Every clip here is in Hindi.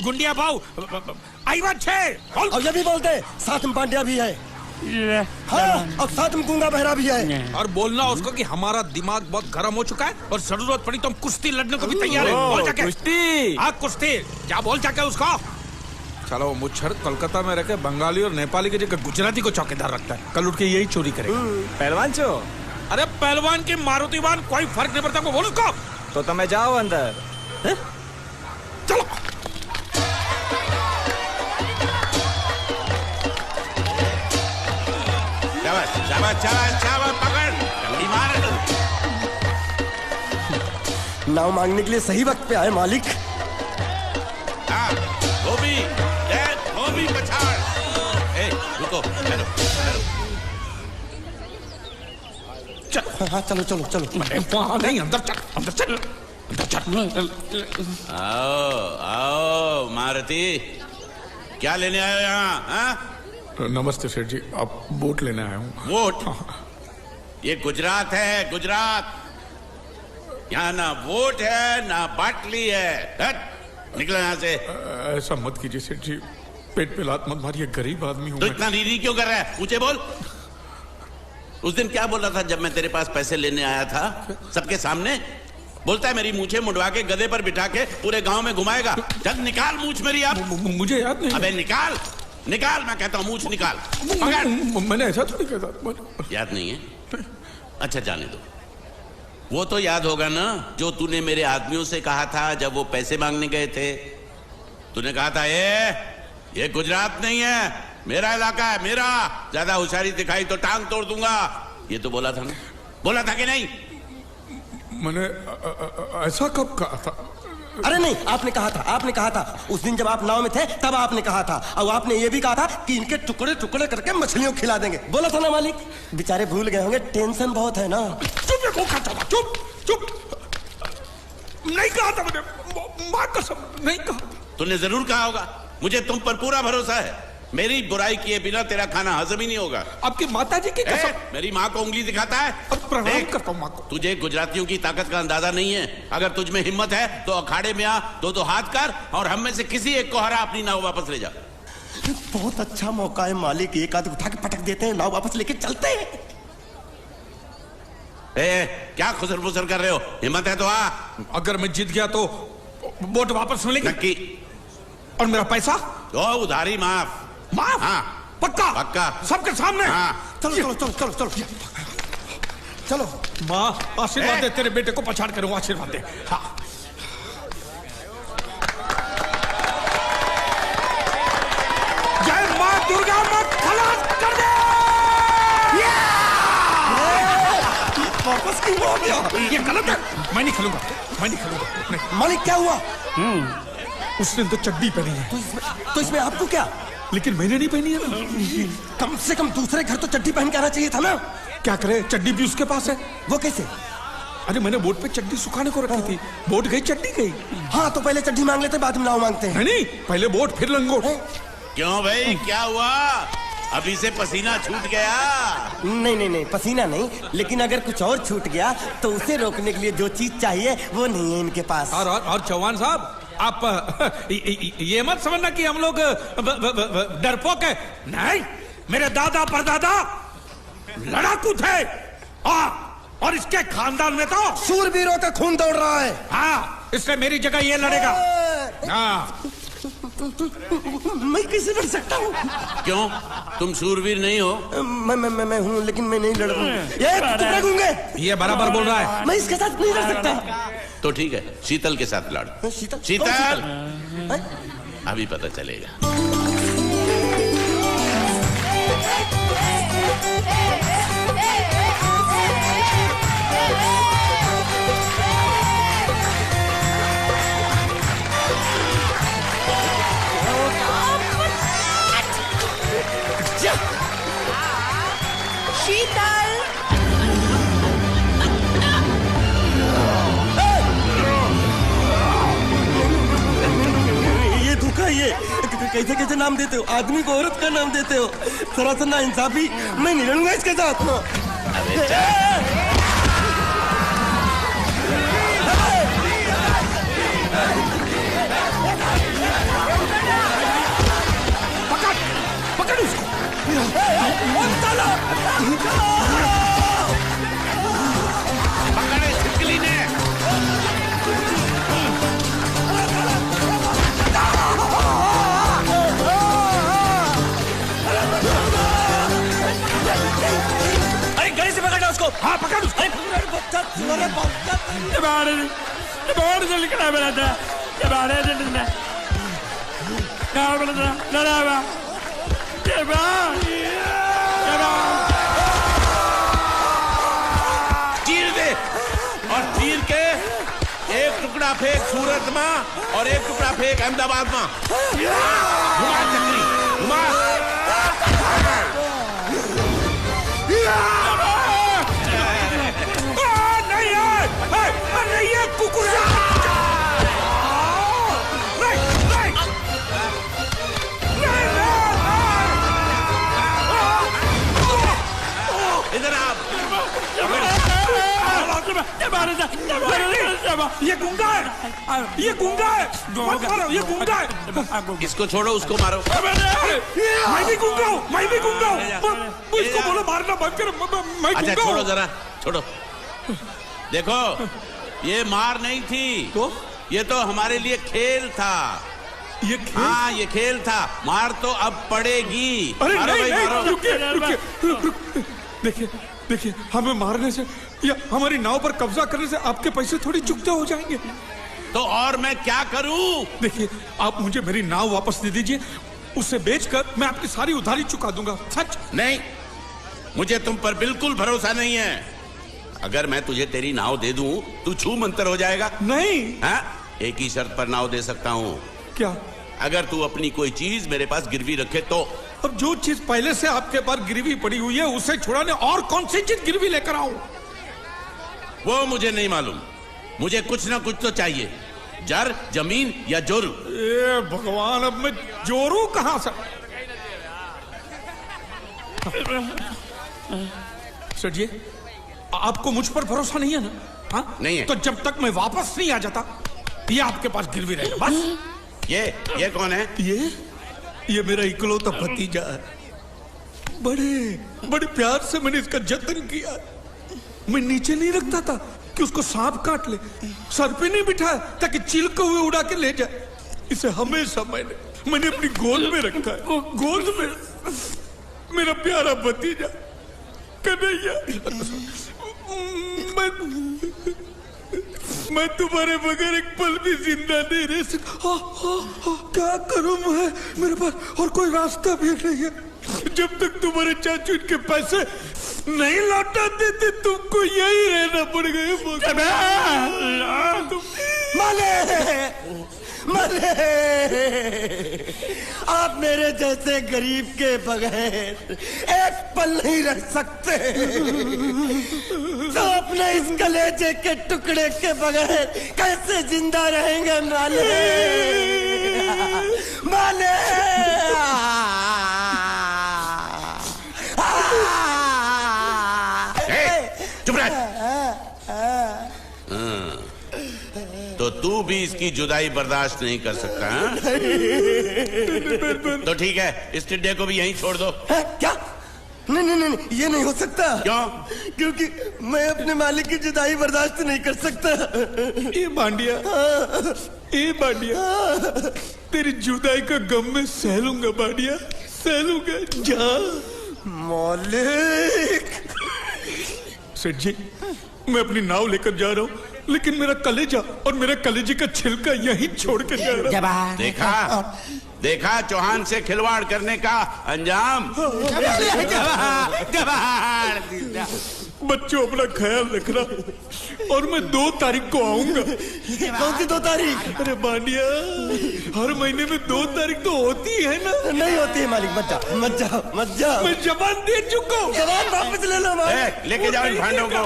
गुंडिया भाव आईवन छे। और ये भी बोलते साथ में पांड्या भी है। हाँ, और साथ में गूंगा बहरा भी है। और बोलना उसको कि हमारा दिमाग बहुत गर्म हो चुका है और जरूरत पड़ी तो हम कुश्ती लड़ने को भी तैयार है। बोल जाके कुश्ती। हाँ कुश्ती, जा बोल जाके उसको। चलो वो मुच्छर कोलकाता में रहकर बंगाली और नेपाली की जगह गुजराती को चौकीदार रखता है, कल उठ के यही चोरी करेगा। पहलवान छो। अरे पहलवान की मारुति वाहन कोई फर्क नहीं पड़ता, बोल उसको। तो તમે જાઓ અંદર। चलो शाबाश शाबाश शाबाश शाबाश, पकड़ डंडी मार। नाव मांगने के लिए सही वक्त पे आए मालिक। हाँ धोबी पछाड़। रुको चलो हाँ चलो चलो चलो। वहां नहीं, अंदर चल अंदर चल अंदर चल। आओ आओ मारुति, क्या लेने आए हो यहाँ? हाँ? नमस्ते सेठ जी, आप वोट लेने आया हूँ। वोट? ये गुजरात है, गुजरात। यहाँ ना वोट है ना बाटली है। हट, निकलो यहाँ से। ऐसा मत कीजिए सेठ जी, पेट पे लात मत मारिए, गरीब आदमी हूँ तो मैं। इतना रीरी क्यों कर रहा है? पूछे बोल। उस दिन क्या बोला था जब मैं तेरे पास पैसे लेने आया था सबके सामने? बोलता है मेरी मूछें मुड़वा के गधे पर बिठा के पूरे गांव में घुमाएगा। चल निकाल मूछ मेरी अब। मुझे याद नहीं। अबे निकाल निकाल, मैं कहता हूँ मूछ निकाल। मैंने ऐसा थोड़ी कहता। याद नहीं है? अच्छा जाने दो। वो तो याद होगा ना जो तूने मेरे आदमियों से कहा था जब वो पैसे मांगने गए थे। तूने कहा था ये गुजरात नहीं है, मेरा इलाका है, मेरा। ज्यादा होशियारी दिखाई तो टांग तोड़ दूंगा। ये तो बोला था ना? बोला था कि नहीं? मैंने ऐसा कब कहा था? अरे नहीं, आपने कहा था उस दिन जब आप नाव में थे तब आपने कहा था। और आपने ये भी कहा था कि इनके टुकड़े टुकड़े करके मछलियों को खिला देंगे। बोला था ना मालिक? बेचारे भूल गए होंगे, टेंशन बहुत है ना। चुप चुप। नहीं कहा था मैंने, मां कसम नहीं कहा। तूने जरूर कहा होगा। मुझे तुम पर पूरा भरोसा है। मेरी बुराई किए बिना तेरा खाना हजम ही नहीं होगा। आपकी माता जी की कसम। मेरी माँ को उंगली दिखाता है। अब प्रणाम करता हूँ माँ को। तुझे गुजरातियों की ताकत का अंदाजा नहीं है। अगर तुझ में हिम्मत है तो अखाड़े में आ, दो हाथ कर और हम में से किसी एक को हरा अपनी नाव वापस ले जा। बहुत अच्छा मौका है मालिक, एक आदमी उठा के पटक देते हैं, नाव वापस लेके चलते हैं। क्या खुसर फुसर कर रहे हो? हिम्मत है तो आ। अगर मैं जीत गया तो वोट वापस मिलेगी? नक्की। और मेरा पैसा? तो उधारी माफ। माफ? हाँ पक्का? पक्का। सबके सामने? हाँ। चलो चलो चलो चलो चलो चलो। माँ आशीर्वाद दे, तेरे बेटे को पछाड़ करूँ, आशीर्वाद दे। हाँ। जय माँ दुर्गा, मत खलास कर दे। वापस क्यों हो गया? ये गलत है, मैं नहीं खेलूंगा, मैं नहीं खेलूंगा। नहीं। मालिक क्या हुआ? उसने तो चड्डी पहनी है। तो इसमें आपको क्या? लेकिन मैंने नहीं पहनी है ना। कम से कम दूसरे घर तो चड्डी पहन के आना चाहिए था ना। क्या करे, चड्डी भी उसके पास है। वो कैसे? अरे मैंने बोट पे चड्डी सुखाने को रखी थी, बोट गई चड्डी गई। हाँ तो पहले चड्डी मांग लेते, बाद में नाव मांगते हैं। नहीं, पहले बोट फिर लंगोट। क्यों भाई, क्या हुआ? अभी से पसीना छूट गया? नहीं नहीं नहीं, पसीना नहीं, लेकिन अगर कुछ और छूट गया तो उसे रोकने के लिए जो चीज चाहिए वो नहीं है इनके पास। और चौहान साहब, आप ये मत समझना कि हम लोग डरपोक है। नहीं, मेरे दादा परदादा लड़ाकू थे। और इसके खानदान में तो शूरवीरों का खून दौड़ रहा है। हाँ, इसलिए मेरी जगह ये लड़ेगा। हाँ। मैं कैसे लड़ सकता हूँ? क्यों, तुम शूरवीर नहीं हो? मैं हूँ, लेकिन मैं नहीं लड़ गूंगे। ये बराबर बोल रहा है। मैं इसके साथ नहीं लड़ सकता। तो ठीक है, शीतल के साथ लड़। शीतल? शीतल अभी पता चलेगा। शीतल, ये धोखा, ये कैसे कैसे नाम देते हो? आदमी को औरत का नाम देते हो, सरासर ना इंसाफी। मैं नहीं लड़ूंगा इसके साथ। अबे चल। चीर दे और चीर के एक टुकड़ा फेंक सूरत में और एक टुकड़ा फेंक अहमदाबाद में। घुमा चक्री घुमा। नहीं है कुकुर। इधर आप। ये गुंगा है, ये गुंगा है, मत मारो, ये गुंगा है। इसको छोड़ो उसको मारो। मैं भी गुंगा हूँ, मैं भी गुंगा हूँ। इसको बोलो मारना बंद करो, मैं अच्छा गुंगा छोड़ो हूँ। जरा छोड़ो। देखो ये मार नहीं थी तो ये तो हमारे लिए खेल था। ये खेल? हाँ ये खेल था। मार तो अब पड़ेगी। अरे मारो नहीं, भाई, नहीं, मारो। रुकिए। देखिए देखिए, हमें मारने से या हमारी नाव पर कब्जा करने से आपके पैसे थोड़ी चुकते हो जाएंगे। तो और मैं क्या करूं? देखिए आप मुझे मेरी नाव वापस दे दीजिए, उसे बेचकर मैं आपकी सारी उधारी चुका दूंगा। सच नहीं, मुझे तुम पर बिल्कुल भरोसा नहीं है। अगर मैं तुझे तेरी नाव दे दूं तू छू मंतर हो जाएगा। नहीं। हाँ? एक ही शर्त पर नाव दे सकता हूं। क्या? अगर तू अपनी कोई चीज मेरे पास गिरवी रखे तो। अब जो चीज पहले से आपके पास गिरवी पड़ी हुई है उसे छुड़ाने और कौन सी चीज गिरवी लेकर आऊं? वो मुझे नहीं मालूम। मुझे कुछ ना कुछ तो चाहिए। जर, जमीन या जोरू। ए भगवान, अब मैं जोरू कहां से? सर जी, आपको मुझ पर भरोसा नहीं है ना? हाँ? नहीं है। तो जब तक मैं वापस नहीं आ जाता ये आपके पास गिरवी रहेगा बस। ये कौन है? ये मेरा इकलौता भतीजा है। बड़े बड़े प्यार से मैंने इसका जतन किया। मैं नीचे नहीं रखता था कि उसको सांप काट ले, सर पे नहीं बिठाया ताकि चिलके हुए उड़ा के ले जाए। इसे हमेशा मैंने अपनी गोद में रखा है। गोद में मेरा प्यारा भतीजा कन्हैया। मैं तुम्हारे बगैर एक पल भी जिंदा नहीं रह सकता। क्या करूं मैं? मेरे पास और कोई रास्ता भी नहीं है। जब तक तुम्हारे चाचू इनके पैसे नहीं लौटा देते तुमको यही रहना पड़ेगा। माले, आप मेरे जैसे गरीब के बगैर एक पल नहीं रह सकते। तो अपने इस कलेजे के टुकड़े के बगैर कैसे जिंदा रहेंगे माले? माले, चुप रह। तो तू भी इसकी जुदाई बर्दाश्त नहीं कर सकता हाँ? तो ठीक है, इस टिड्डे को भी यहीं छोड़ दो। क्या? नहीं, ये नहीं हो सकता। क्यों? क्योंकि मैं अपने मालिक की जुदाई बर्दाश्त नहीं कर सकता। ये बांडिया, तेरी जुदाई का गम में सह लूंगा बांडिया, सह लूंगा। जा मालिक। सेठ जी, मैं अपनी नाव लेकर जा रहा हूँ, लेकिन मेरा कलेजा और मेरे कलेजे का छिलका यहीं छोड़ के जा रहा हूँ। देखा चौहान से खिलवाड़ करने का अंजाम। बच्चों अपना ख्याल रखना और मैं 2 तारीख को आऊंगा। कौन सी 2 तारीख? अरे बांडिया, हर महीने में 2 तारीख तो होती है ना? नहीं होती है मालिक, मत जाओ। मैं जबान दे चुका हूँ। जबान वापस ले लो मालिक। लेके जाओ इन भांडों को।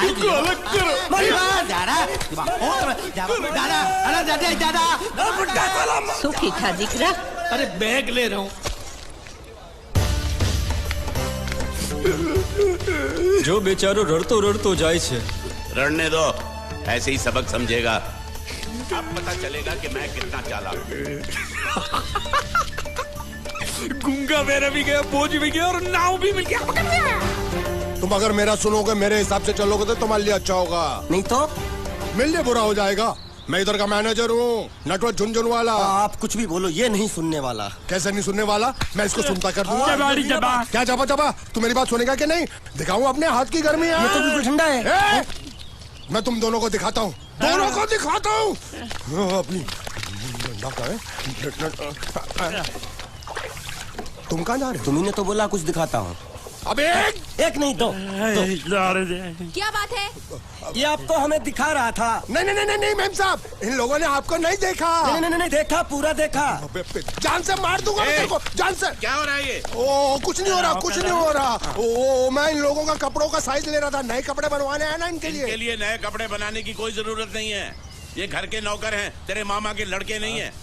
इनको अलग करो। सुखी था जिक्र। अरे बैग ले रहा हूँ। जो बेचारो रड़तो रड़तो जाए छे। रड़ने दो, ऐसे ही सबक समझेगा। अब पता चलेगा कि मैं कितना चालाक हूं। गुंगा मेरा भी गया, बोझ भी गया और नाव भी मिल गया। तुम अगर मेरा सुनोगे, मेरे हिसाब से चलोगे तो तुम्हारे लिए अच्छा होगा। नहीं तो मेरे लिए बुरा हो जाएगा। मैं इधर का मैनेजर हूँ, नटवर झुनझुन वाला। आप कुछ भी बोलो, ये नहीं सुनने वाला। कैसे नहीं सुनने वाला? मैं इसको सुनता कर दूंगा। क्या जबा? तू मेरी बात सुनेगा कि नहीं? दिखाऊं अपने हाथ की गर्मी? ये तो बिल्कुल ठंडा है। मैं तुम दोनों को दिखाता हूँ, दोनों को दिखाता हूँ। अपनी तुम कहाँ जा रहे हो? तुम्ही तो बोला कुछ दिखाता हूँ। अबे एक नहीं दो। क्या बात है? ये आपको हमें दिखा रहा था। नहीं नहीं नहीं नहीं मैम साहब, इन लोगों ने आपको नहीं देखा। नहीं देखा, पूरा देखा। जान से मार दूंगा मैं तेरे को, जान से। क्या हो रहा है ये? ओ कुछ नहीं हो रहा, कुछ नहीं हो रहा। ओ मैं इन लोगों का कपड़ों का साइज ले रहा था, नए कपड़े बनवाने आया ना इनके इनके लिए। लिए नए कपड़े बनाने की कोई जरूरत नहीं है। ये घर के नौकर हैं, तेरे मामा के लड़के नहीं हैं।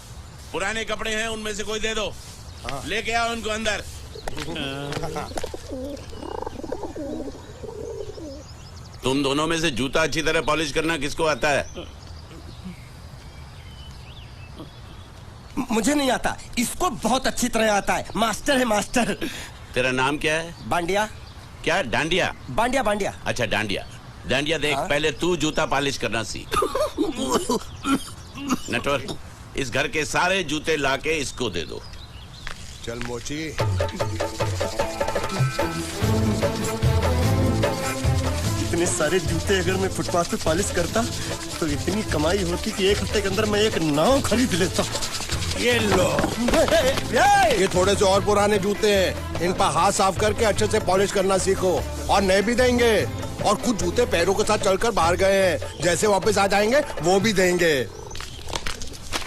पुराने कपड़े हैं, उनमें से कोई दे दो। लेके आओ उनको अंदर। तुम दोनों में से जूता अच्छी तरह पॉलिश करना किसको आता है? मुझे नहीं आता, इसको बहुत अच्छी तरह आता है। मास्टर है मास्टर। तेरा नाम क्या है? बांडिया। क्या? डांडिया? बांडिया बांडिया। अच्छा डांडिया। डांडिया देख, पहले तू जूता पॉलिश करना सीख। नटवर, इस घर के सारे जूते लाके इसको दे दो। चल मोची। इतने सारे जूते अगर मैं फुटपाथ पे पॉलिश करता तो इतनी कमाई होती कि एक हफ्ते के अंदर मैं एक नाव खरीद लेता। ये लो, ये थोड़े से और पुराने जूते हैं, इन पर हाथ साफ करके अच्छे से पॉलिश करना सीखो। और नए भी देंगे, और कुछ जूते पैरों के साथ चलकर बाहर गए हैं, जैसे वापस आ जाएंगे वो भी देंगे।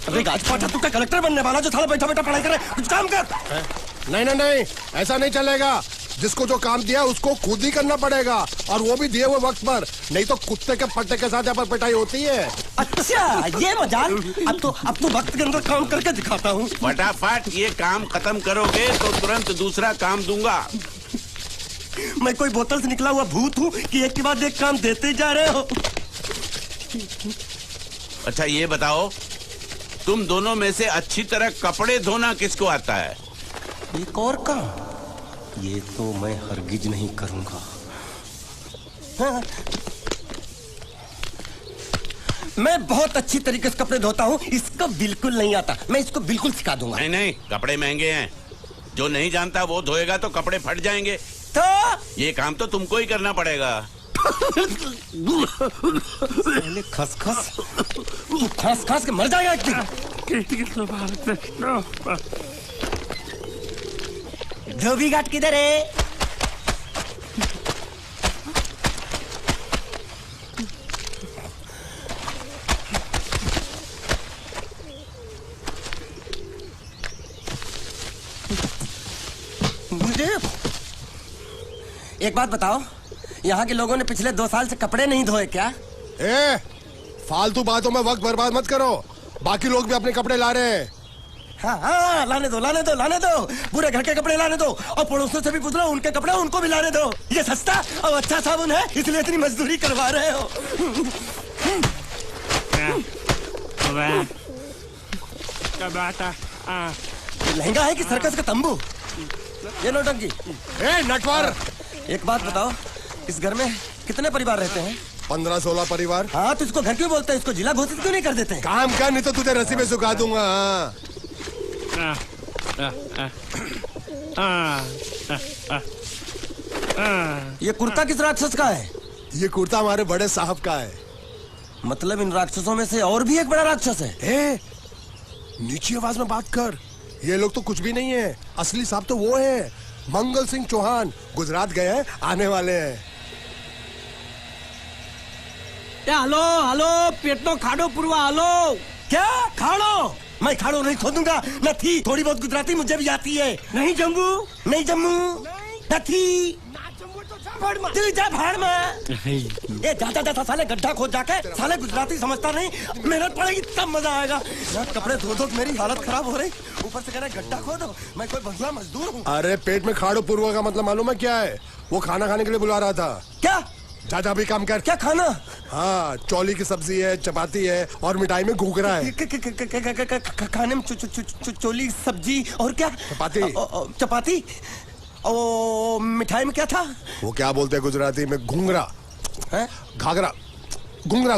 अबे गाजपाटा, तू क्या कलेक्टर बनने वाला जो साला बैठा बैठा पढ़ाई करे? कुछ काम कर। नहीं नहीं नहीं, ऐसा नहीं चलेगा। जिसको जो काम दिया उसको खुद ही करना पड़ेगा, और वो भी दिए हुए वक्त पर, नहीं तो कुत्ते के पट्टे के साथ यहाँ पर पिटाई होती है। अच्छा ये मजाल। अब तो वक्त के अंदर काम करके दिखाता हूँ। फटाफट ये काम खत्म करोगे तो तुरंत दूसरा काम दूंगा। मैं कोई बोतल से निकला हुआ भूत हूँ कि एक के बाद एक काम देते जा रहे हो? अच्छा ये बताओ, तुम दोनों में से अच्छी तरह कपड़े धोना किसको आता है? एक और काम? ये तो मैं हरगिज नहीं करूंगा। हाँ। मैं बहुत अच्छी तरीके से कपड़े धोता हूँ, इसको बिल्कुल नहीं आता। मैं इसको बिल्कुल सिखा दूंगा। नहीं नहीं, कपड़े महंगे हैं, जो नहीं जानता वो धोएगा तो कपड़े फट जाएंगे। तो ये काम तो तुमको ही करना पड़ेगा। खसखस, तू खस खस के मर जाएगा एक दिन। धोबी घाट किधर है? मुझे एक बात बताओ, यहाँ के लोगों ने पिछले 2 साल से कपड़े नहीं धोए क्या? ए, फालतू बातों में वक्त बर्बाद मत करो। बाकी लोग भी अपने कपड़े ला रहे हैं। हाँ, लाने दो। पूरे घर के कपड़े लाने दो, और पड़ोसियों से भी पूछ लो, उनके कपड़े उनको भी लाने दो। ये सस्ता और अच्छा साबुन है, इसलिए इतनी मजदूरी करवा रहे हो। लहंगा है कि सर्कस का तंबू? ये नौटंकी। ए नटवर, एक बात बताओ, इस घर में कितने परिवार रहते हैं? 15-16 परिवार। हाँ, तो इसको घर क्यों बोलते हैं? इसको जिला घोषित क्यों नहीं कर देते? काम कर, नहीं तो तुझे रस्सी में सुखा दूंगा। ये कुर्ता किस राक्षस का है? ये कुर्ता हमारे बड़े साहब का है। मतलब इन राक्षसों में से और भी एक बड़ा राक्षस है? ए, नीची आवाज में बात कर। ये लोग तो कुछ भी नहीं है, असली साहब तो वो है मंगल सिंह चौहान। गुजरात गए हैं, आने वाले हैं। हेलो, पेट तो खाड़ो पुरवा। हेलो, क्या खाड़ो? मैं खाड़ो नहीं खोदूंगा। न थी, थोड़ी बहुत गुजराती मुझे भी आती है। नहीं जम्मू, न थी। तू जा भाड़ में। ये जा साले गड्ढा खोद जाके। साले गुजराती समझता नहीं, मेहनत पड़ेगी तब मजा आएगा। कपड़े धो धो मेरी हालत खराब हो रही, ऊपर से कह रहे गड्ढा खोदो। मैं कोई बंधुआ मजदूर हूँ? अरे पेट में खाड़ो पूर्वा का मतलब मालूम है क्या है? वो खाना खाने के लिए बुला रहा था। क्या? जा भी काम कर। क्या खाना? हाँ, चौली की सब्जी है, चपाती है, और मिठाई में घूघरा है। खाने में चोली सब्जी और क्या? चपाती। ओ, मिठाई में क्या था? वो क्या बोलते हैं गुजराती में? घूंघरा है, घाघरा, घूंघरा।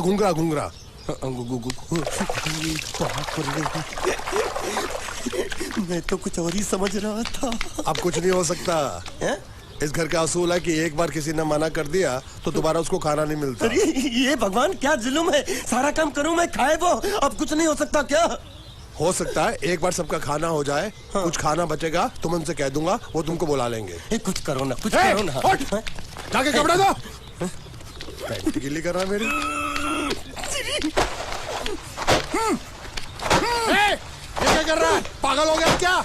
मैं तो कुछ और ही समझ रहा था। अब कुछ नहीं हो सकता है? इस घर का असूल है कि एक बार किसी ने मना कर दिया तो दोबारा उसको खाना नहीं मिलता। अरे ये भगवान क्या जुल्म है, सारा काम करूं मैं, खाए वो, अब कुछ नहीं हो सकता क्या? हो सकता है एक बार सबका खाना हो जाए, कुछ खाना बचेगा तो मैं उनसे कह दूंगा, वो तुमको बुला लेंगे। कुछ करो ना, कुछ करो ना। जाके कपड़े दो। पैंट गीली कर रहा है मेरी। ये क्या कर रहा है, पागल हो गया क्या?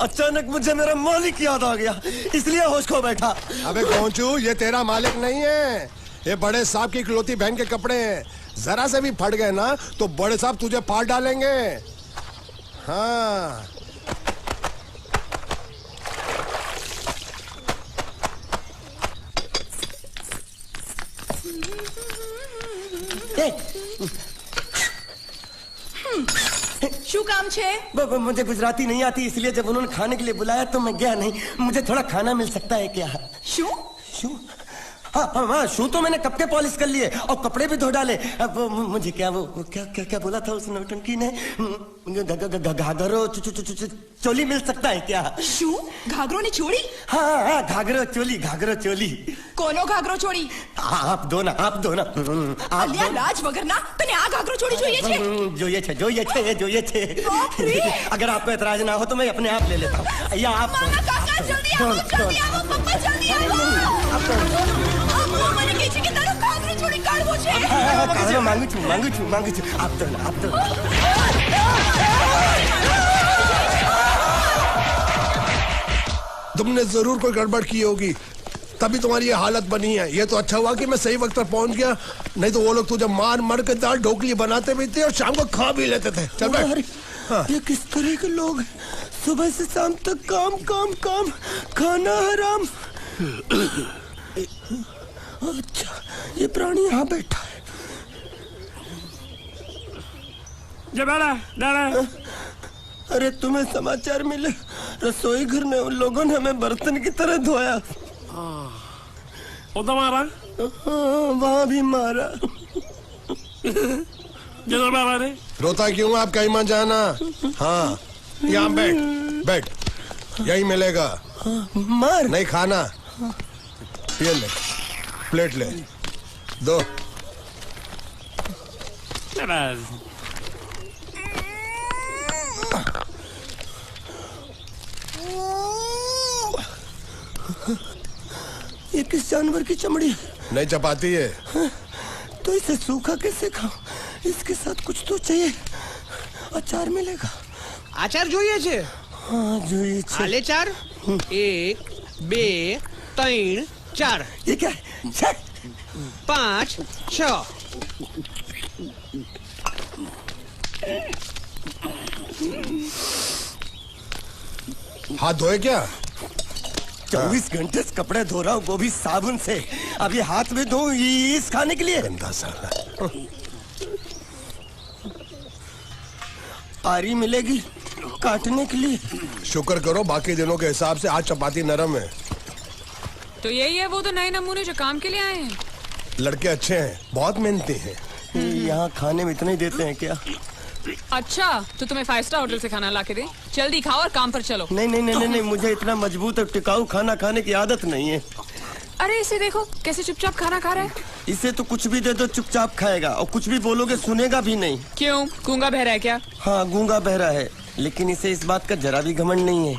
अचानक मुझे मेरा मालिक याद आ गया, इसलिए होश खो बैठा। अबे गोंचू, ये तेरा मालिक नहीं है, ये बड़े साहब की इकलौती बहन के कपड़े हैं। जरा से भी फट गए ना तो बड़े साहब तुझे पार डालेंगे। हाँ શું કામ છે? मुझे गुजराती नहीं आती, इसलिए जब उन्होंने खाने के लिए बुलाया तो मैं गया नहीं। मुझे थोड़ा खाना मिल सकता है क्या? શું? शू? हाँ, शू तो मैंने कब के पॉलिश कर लिए और कपड़े भी धो डाले। अब मुझे क्या वो क्या क्या क्या बोला था उस नौटंकी ने? घाघरो चोली मिल सकता है क्या? શું? ઘાઘરો ને ચોળી? हाँ, घाघरो चोली। કોનો ઘાઘરો ચોળી? आप दो ना। અલ્યા લાજ વગરના તને આ ઘાઘરો ચોળી જોઈએ છે? જોઈએ છે। बाप रे! अगर आपको एतराज ना हो तो मैं अपने आप ले लेता हूँ, या आप મામા કાકા જલ્દી આવો, પપ્પા જલ્દી આવો। અમ્મા મને કહે છે કે તારો ઘાઘરો ચોળી કાઢવો છે। मांगू छू। आप दो ना। तुमने जरूर कोई गड़बड़ की होगी, तभी तुम्हारी ये हालत बनी है। ये तो अच्छा हुआ कि मैं सही वक्त पर पहुंच गया, नहीं तो वो लोग तुझे मार के दाल ढोकली बनाते भी थे और शाम को खा भी लेते थे। चल बैठ। हाँ। ये किस तरह के लोग हैं? सुबह से शाम तक काम, खाना हराम। अच्छा, ये प्राणी यहाँ बैठा है। अरे तुम्हें समाचार मिले? रसोई घर में उन लोगों ने हमें बर्तन की तरह धोया। मारा? वहाँ भी मारा। मारा रे? रोता क्यों? आप कहीं मत जाना। हाँ, यहाँ बैठ, यही मिलेगा। मार नहीं खाना, ये ले, प्लेट ले, दो। ये किस जानवर की चमड़ी है? नहीं चपाती है। तो इसे सूखा कैसे खाऊं? इसके साथ कुछ तो चाहिए। अचार मिलेगा? आचार જોઈએ છે? हाँ જોઈએ છે। આલે ચાર 1 2 3 4 ये क्या है? 5 6 हाथ धोए क्या? 24 घंटे से कपड़े धो रहा हूँ, वो भी साबुन से। अब ये हाथ में धो इस खाने के लिए? गंदा साला। आरी मिलेगी काटने के लिए? शुक्र करो बाकी दिनों के हिसाब से आज चपाती नरम है। तो यही है वो तो नए नमूने जो काम के लिए आए हैं। लड़के अच्छे हैं, बहुत मेहनती हैं। यहाँ खाने में इतना ही देते हैं क्या? अच्छा, तो तुम्हें 5 स्टार होटल से खाना ला के दे? जल्दी खाओ और काम पर चलो। नहीं, मुझे इतना मजबूत और टिकाऊ खाना खाने की आदत नहीं है। अरे इसे देखो कैसे चुपचाप खाना खा रहा है। इसे तो कुछ भी दे दो चुपचाप खाएगा, और कुछ भी बोलोगे सुनेगा भी नहीं। क्यों, गूंगा बहरा है क्या? हाँ, गूंगा बहरा है, लेकिन इसे इस बात का जरा भी घमंड नहीं है।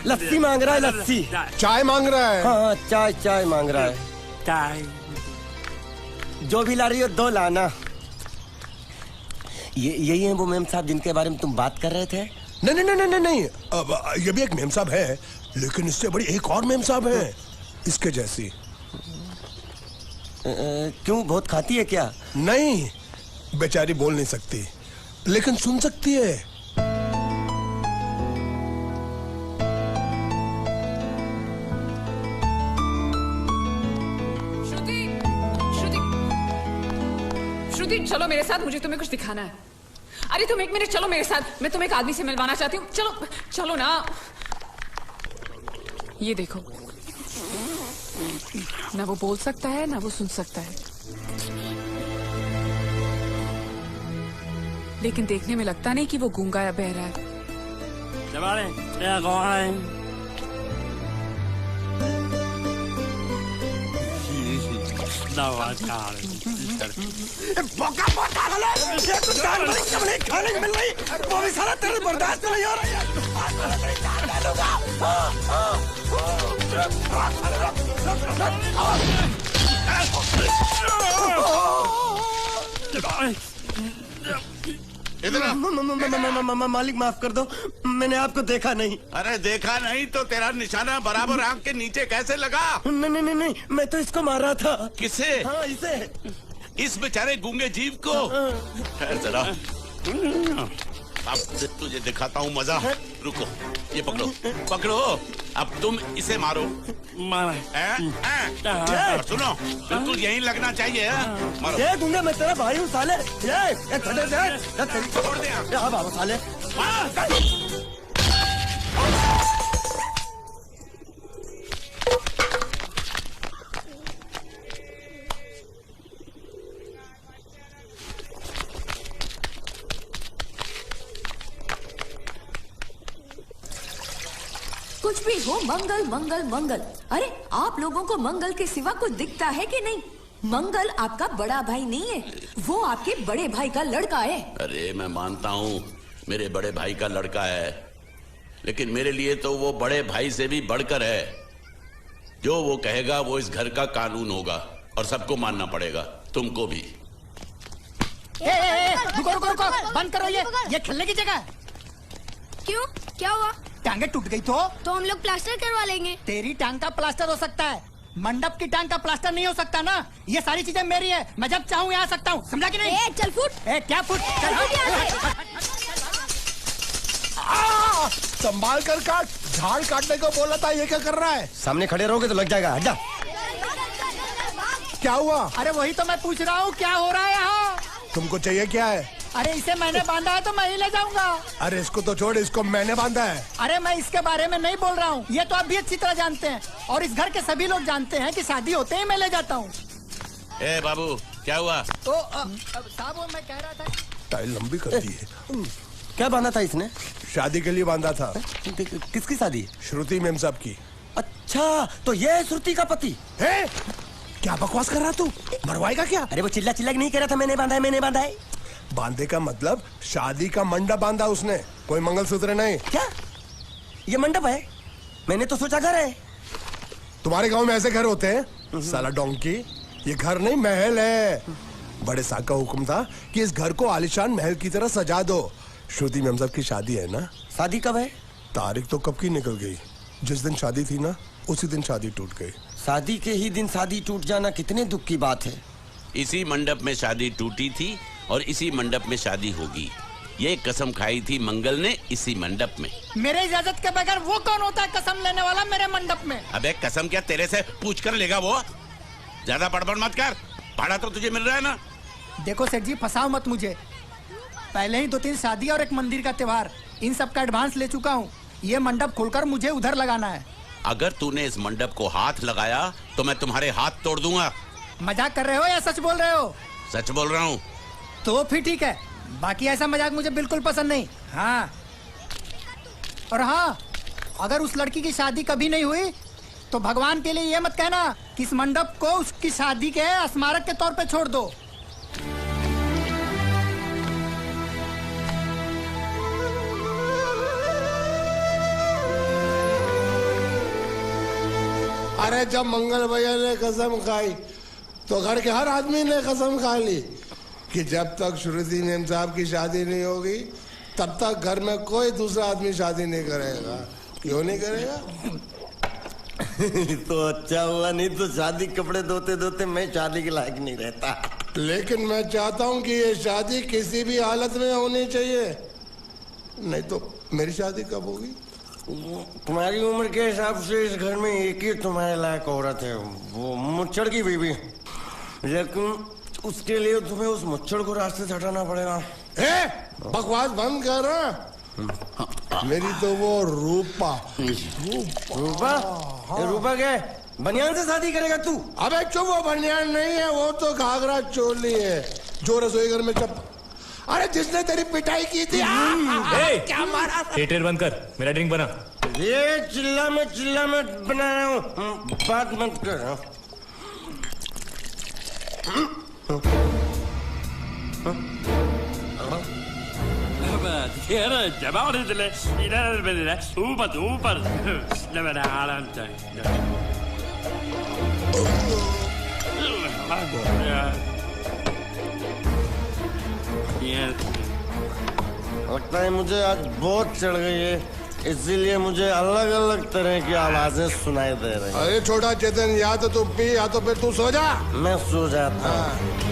लस्सी मांग रहा है, लस्सी। चाय मांग रहा है? हाँ, चाय मांग रहा है। जो भी ला रही हो 2 लाना। यही है वो मेम साहब जिनके बारे में तुम बात कर रहे थे? नहीं, अब ये भी एक मेम साहब है, लेकिन इससे बड़ी एक और मेम साहब है, इसके जैसी। क्यों, बहुत खाती है क्या? नहीं, बेचारी बोल नहीं सकती, लेकिन सुन सकती है। श्रुति, चलो मेरे साथ, मुझे तुम्हें कुछ दिखाना है। अरे तुम 1 मिनट चलो मेरे साथ, मैं तुम्हें एक आदमी से मिलवाना चाहती हूँ। चलो ना। ये देखो। ना वो बोल सकता है ना वो सुन सकता है, लेकिन देखने में लगता नहीं कि वो गूंगा या बहरा है। मौका मौका हलो, ये तो जान बड़ी चमड़ी खाने को मिल रही, वो भी साला तेरे बर्दाश्त नहीं हो रहा है। आज मैं तेरी जान डालूंगा। मालिक माफ कर दो, मैंने आपको देखा नहीं। अरे देखा नहीं तो तेरा निशाना बराबर आंख के नीचे कैसे लगा? नहीं, मैं तो इसको मार रहा था। किसे? हाँ, इसे। इस बेचारे गूंगे जीव को? ठहर जरा, अब तुझे दिखाता हूँ मजा। रुको, ये पकड़ो पकड़ो, अब तुम इसे मारो। सुनो, बिल्कुल यही लगना चाहिए। मारो। ये गूंगा, मैं तेरा भाई हूँ साले। ये छोड़ दे हाँ बाबा साले। कुछ भी हो, मंगल मंगल मंगल। अरे आप लोगों को मंगल के सिवा कुछ दिखता है कि नहीं? मंगल आपका बड़ा भाई नहीं है, वो आपके बड़े भाई का लड़का है। अरे मैं मानता हूँ मेरे बड़े भाई का लड़का है, लेकिन मेरे लिए तो वो बड़े भाई से भी बढ़कर है। जो वो कहेगा वो इस घर का कानून होगा और सबको मानना पड़ेगा, तुमको भी। रुको, बंद करो ये खेलने की जगह। क्यों, क्या हुआ? टांगे टूट गई तो हम लोग प्लास्टर करवा लेंगे। तेरी टांग का प्लास्टर हो सकता है, मंडप की टांग का प्लास्टर नहीं हो सकता ना। ये सारी चीजें मेरी है, मैं जब चाहूँ यहाँ आ सकता हूँ, समझा कि नहीं? चल फुट। क्या फुट? संभाल कर काट, झाड़ काटने को बोला था, ये क्या कर रहा है? सामने खड़े रहोगे तो लग जाएगा, हट जा। क्या हुआ? अरे वही तो मैं पूछ रहा हूँ, क्या हो रहा है यहाँ? तुमको चाहिए क्या है? अरे इसे मैंने बांधा है तो मैं ही ले जाऊंगा। अरे इसको तो छोड़, इसको मैंने बांधा है। अरे मैं इसके बारे में नहीं बोल रहा हूँ, ये तो आप भी अच्छी तरह जानते हैं और इस घर के सभी लोग जानते हैं कि शादी होते ही मैं ले जाता हूँ। ए बाबू, क्या हुआ? तो साहब वो मैं कह रहा था, टाइल लंबी कर दी है। क्या बांधा था इसने? शादी के लिए बांधा था। किसकी शादी? श्रुति मेम साहब की। अच्छा, तो ये है श्रुति का पति है? क्या बकवास कर रहा तू? मरवाएगा क्या? अरे वो चिल्ला चिल्ला नहीं कह रहा था, मैंने बांधा है। बांधे का मतलब शादी का मंडप बांधा उसने, कोई मंगलसूत्र नहीं। क्या ये मंडप है? मैंने तो सोचा घर है। तुम्हारे गांव में ऐसे घर होते हैं साला डोंकी? ये घर नहीं, महल है। बड़े साहब का हुक्म था कि इस घर को आलीशान महल की तरह सजा दो। श्रुति मेम साहब की शादी है ना? शादी कब है? तारीख तो कब की निकल गई, जिस दिन शादी थी ना उसी दिन शादी टूट गई। शादी के ही दिन शादी टूट जाना कितने दुख की बात है। इसी मंडप में शादी टूटी थी और इसी मंडप में शादी होगी, ये कसम खाई थी मंगल ने इसी मंडप में। मेरे इजाजत के बगैर वो कौन होता है कसम लेने वाला मेरे मंडप में? अबे कसम क्या तेरे से पूछ कर लेगा वो? ज्यादा बड़बड़ मत कर, भाड़ा तो तुझे मिल रहा है ना। देखो सेठ जी, फंसाओ मत मुझे। पहले ही 2-3 शादी और एक मंदिर का त्योहार, इन सब का एडवांस ले चुका हूँ। ये मंडप खोलकर मुझे उधर लगाना है। अगर तूने इस मंडप को हाथ लगाया तो मैं तुम्हारे हाथ तोड़ दूंगा। मजाक कर रहे हो या सच बोल रहे हो? सच बोल रहा हूँ। तो फिर ठीक है, बाकी ऐसा मजाक मुझे बिल्कुल पसंद नहीं। हाँ, और हाँ, अगर उस लड़की की शादी कभी नहीं हुई तो भगवान के लिए ये मत कहना कि इस मंडप को उसकी शादी के स्मारक के तौर पे छोड़ दो। अरे जब मंगल भैया ने कसम खाई तो घर के हर आदमी ने कसम खा ली कि जब तक श्रुति मेम साहब की शादी नहीं होगी तब तक घर में कोई दूसरा आदमी शादी नहीं करेगा। क्यों नहीं करेगा? तो अच्छा हुआ, नहीं तो शादी कपड़े धोते धोते मैं शादी के लायक नहीं रहता। लेकिन मैं चाहता हूँ कि ये शादी किसी भी हालत में होनी चाहिए, नहीं तो मेरी शादी कब होगी? तुम्हारी उम्र के हिसाब से इस घर में एक ही तुम्हारे लायक औरत है, वो मुच्छड़ की बीवी। लेकिन उसके लिए तुम्हें उस मुच्छड़ को रास्ते से हटाना पड़ेगा। बकवास बंद कर रहा। मेरी तो वो रूपा। रूपा क्या? बनियान से शादी करेगा तू? अबे चुप, वो बनियान नहीं है, वो तो घाघरा चोली है जो रसोई घर में अरे जिसने तेरी पिटाई की थी। क्या मारा? थिएटर बंद कर, मेरा ड्रिंक बना। ये चिल्ला में बना रहा हूँ, बात मत कर। लगता है मुझे आज बहुत चढ़ गई है, इसीलिए मुझे अलग अलग तरह की आवाजें सुनाई दे रही हैं। अरे छोटा चेतन, या तो तू पी या तो फिर तू सो जा। मैं सो जाता हूँ।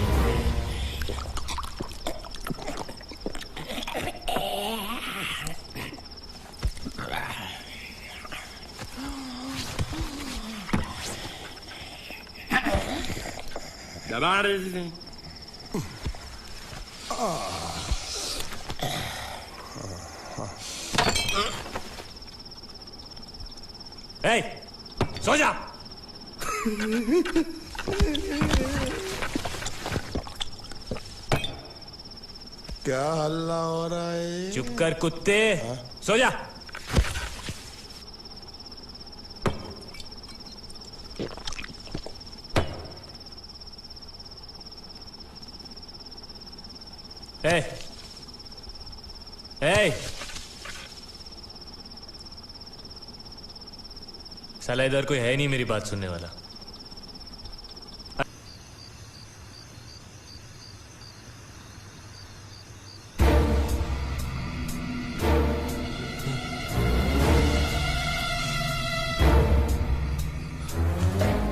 सो जा। क्या हल्ला हो रहा है? चुप कर कुत्ते, सो जा। साला इधर कोई है नहीं मेरी बात सुनने वाला।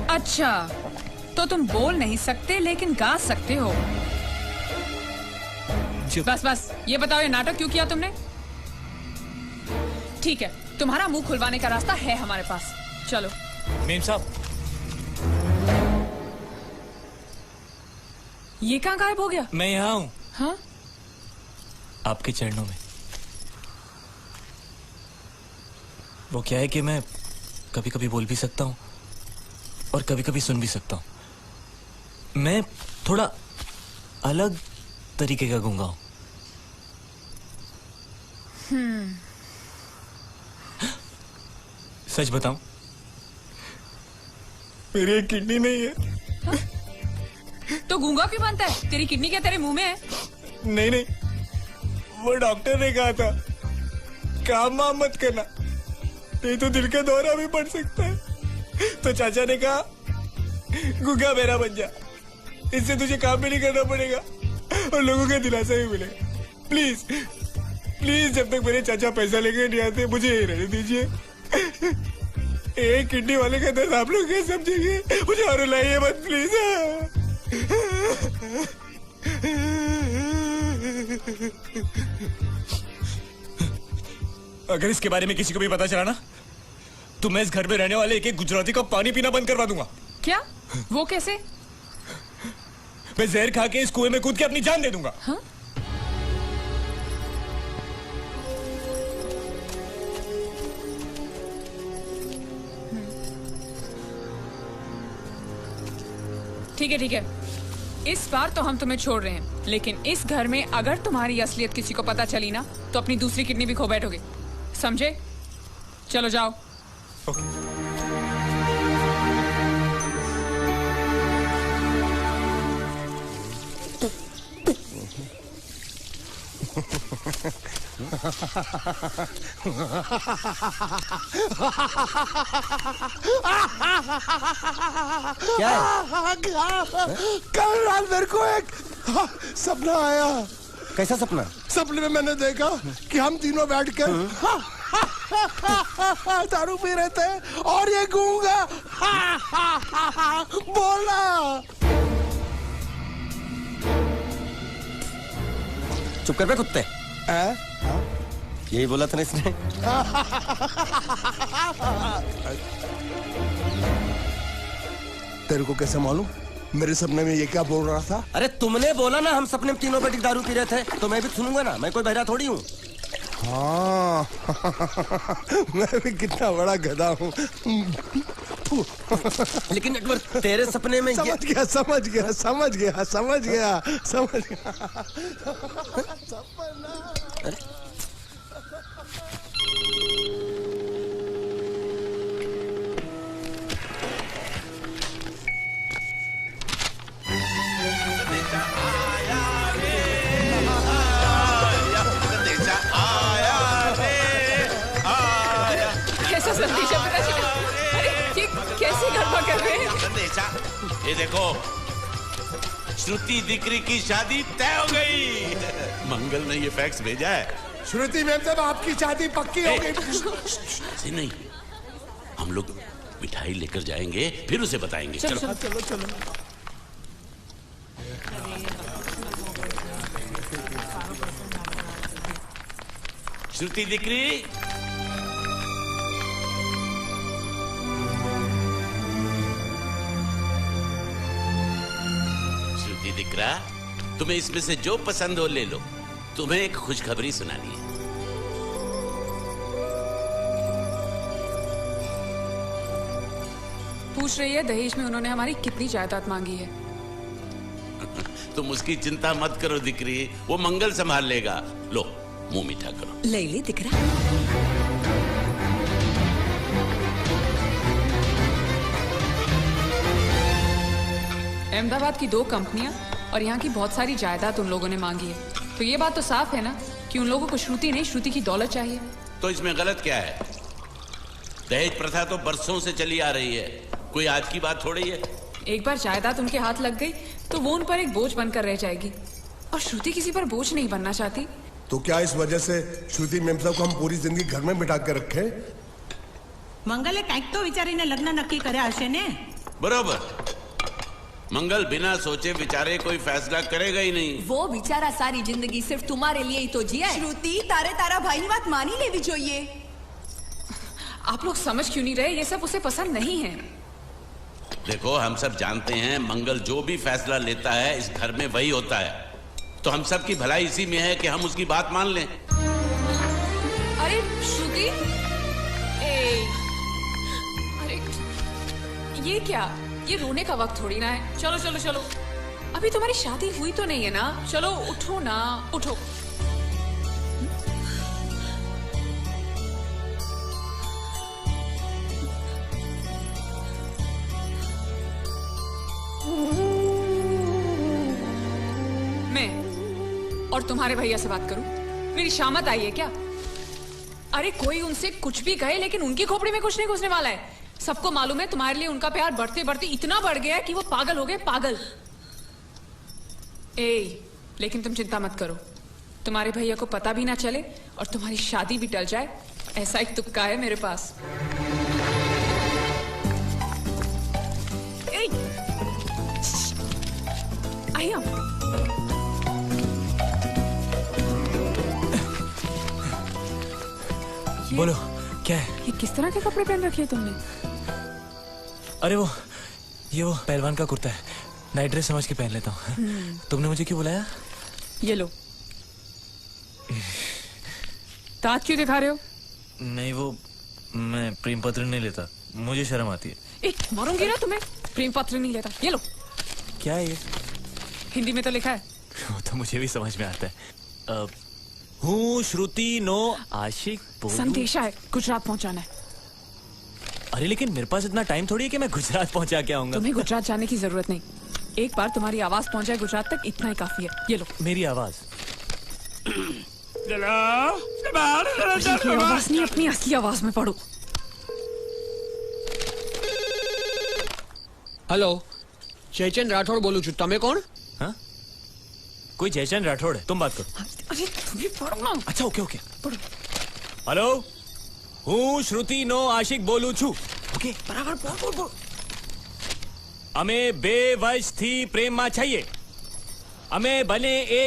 अच्छा, तो तुम बोल नहीं सकते लेकिन गा सकते हो। बस बस ये बताओ, ये नाटक क्यों किया तुमने? ठीक है, तुम्हारा मुंह खुलवाने का रास्ता है हमारे पास, चलो। मेम साहब, ये कहाँ गायब हो गया? मैं यहाँ हूँ। हाँ? आपके चरणों में। वो क्या है कि मैं कभी कभी बोल भी सकता हूँ और कभी कभी सुन भी सकता हूँ। मैं थोड़ा अलग तरीके का गूंगा हूँ। सच बताऊं, मेरी एक किडनी नहीं है। हाँ? तो गूंगा क्यों बनता है? तेरी किडनी क्या तेरे मुंह में है? नहीं नहीं, वो डॉक्टर ने कहा था काम वाम मत करना, नहीं तो दिल का दौरा भी पड़ सकता है। तो चाचा ने कहा गूंगा मेरा बन जा, इससे तुझे काम भी नहीं करना पड़ेगा और लोगों का दिलासा भी मिलेगा। प्लीज प्लीज, जब तक मेरे चाचा पैसा लेके नहीं आते मुझे यही रहने दीजिए। एक किडनी वाले का दर्द आप लोग क्या समझेंगे? मुझे और रुलाइए मत प्लीज। अगर इसके बारे में किसी को भी पता चला ना, तो मैं इस घर में रहने वाले एक एक गुजराती का पानी पीना बंद करवा दूंगा। क्या? वो कैसे? मैं जहर खा के इस कुएं में कूद के अपनी जान दे दूंगा। हाँ? ठीक है ठीक है, इस बार तो हम तुम्हें छोड़ रहे हैं, लेकिन इस घर में अगर तुम्हारी असलियत किसी को पता चली ना, तो अपनी दूसरी किडनी भी खो बैठोगे, समझे? चलो जाओ। क्या है? कल रात मेरे को एक सपना आया। कैसा सपना? सपने में मैंने देखा कि हम तीनों बैठ कर दारू पी रहे थे और ये गूंगा बोला। चुप कर बे कुत्ते। यही बोला था ना इसने। तेरे को कैसे मालूम मेरे सपने में ये क्या बोल रहा था? अरे तुमने बोला ना हम सपने में तीनों बैठ दारू पी रहे थे, तो मैं भी सुनूंगा ना, मैं कोई बहरा थोड़ी हूँ। हाँ मैं भी कितना बड़ा गधा हूँ। लेकिन अकबर तेरे सपने में समझ गया समझ गया समझ गया समझ गया समझ गया। कैसा संदेशा पिताजी? अरे ये कैसे गड़बड़ कर रहे हैं? संदेशा, ये देखो, श्रुति दिकरी की शादी तय हो गई। मंगल ने ये फैक्स भेजा है। श्रुति मैम साहब आपकी शादी पक्की हो गई। ऐसे नहीं, हम लोग मिठाई लेकर जाएंगे फिर उसे बताएंगे। चलो, चलो चलो। चलो श्रुति दिकरी, श्रुति दिकरा, तुम्हें इसमें से जो पसंद हो ले लो। तुम्हें एक खुशखबरी सुनानी है। पूछ रही है दहेज में उन्होंने हमारी कितनी जायदाद मांगी है। तुम उसकी चिंता मत करो दिकरी, वो मंगल संभाल लेगा। लो मुंह मीठा करो। ले ले दिख रहा। अहमदाबाद की 2 कंपनियां और यहाँ की बहुत सारी जायदाद उन लोगों ने मांगी है। तो ये बात तो साफ है ना कि उन लोगों को श्रुति नहीं, श्रुति की दौलत चाहिए। तो इसमें गलत क्या है? दहेज प्रथा तो बरसों से चली आ रही है, कोई आज की बात थोड़ी है। एक बार जायदाद उनके हाथ लग गई तो वो उन पर एक बोझ बनकर रह जाएगी, और श्रुति किसी पर बोझ नहीं बनना चाहती। तो क्या इस वजह से श्रुति मैम साहब को हम पूरी जिंदगी घर में बिठा कर रखे? મંગલે કંઈક તો વિચારીને લગ્ન નક્કી કર્યા હશે ને? बरोबर, मंगल बिना सोचे विचारे कोई फैसला करेगा ही नहीं। वो बेचारा सारी जिंदगी सिर्फ तुम्हारे लिए ही तो जिया है। શ્રુતિ તારે તારા ભાઈની વાત માની લેવી જોઈએ। आप लोग समझ क्यों नहीं रहे? ये सब उसे पसंद नहीं है। देखो, हम सब जानते हैं मंगल जो भी फैसला लेता है इस घर में वही होता है। तो हम सब की भलाई इसी में है कि हम उसकी बात मान लें। अरे श्रुति, अरे ये क्या? ये रोने का वक्त थोड़ी ना है। चलो चलो चलो, अभी तुम्हारी शादी हुई तो नहीं है ना? चलो उठो ना, उठो। मैं और तुम्हारे भैया से बात करूं? मेरी शामत आई है क्या? अरे कोई उनसे कुछ भी कहे, लेकिन उनकी खोपड़ी में कुछ नहीं घुसने वाला है। सबको मालूम है तुम्हारे लिए उनका प्यार बढ़ते बढ़ते इतना बढ़ गया है कि वो पागल हो गए, पागल। लेकिन तुम चिंता मत करो, तुम्हारे भैया को पता भी ना चले और तुम्हारी शादी भी टल जाए, ऐसा एक तुक्का है मेरे पास। आइए। बोलो क्या है? ये किस तरह के कपड़े पहन रखे हैं तुमने? अरे ये वो पहलवान का कुर्ता है, नाइट ड्रेस समझ के पहन लेता हूँ। तुमने मुझे क्यों बुलाया? ये लो। दांत क्यों दिखा रहे हो? नहीं, वो मैं प्रेम पत्र नहीं लेता, मुझे शर्म आती है। मारूंगी ना तुम्हें। प्रेम पत्र नहीं लेता, ये लो। क्या है ये? हिंदी में तो लिखा है। वो तो मुझे भी समझ में आता है। हूँ श्रुति नो आशिक संदेशा है, गुजरात पहुंचाना है। अरे लेकिन मेरे पास इतना टाइम थोड़ी है कि मैं गुजरात पहुंचा के आऊंगा। तुम्हें गुजरात जाने की जरूरत नहीं, एक बार तुम्हारी आवाज पहुंच जाए गुजरात तक, इतना ही काफी है। ये लो। मेरी आवाज? आवाज नहीं, अपनी असली आवाज में पढ़ो। हेलो, जयचंद राठौड़ बोलू छू, तमे कौन? हाँ? कोई जयचंद राठौड़ है, तुम बात करो। अरे तुम्हें पढ़ो ना। अच्छा ओके पढ़ो। हेलो, हूँ श्रुति नो आशिक बोलू छू। ओके बराबर बोल। अमे 2 વર્ષથી પ્રેમમાં છીએ। અમે બને એક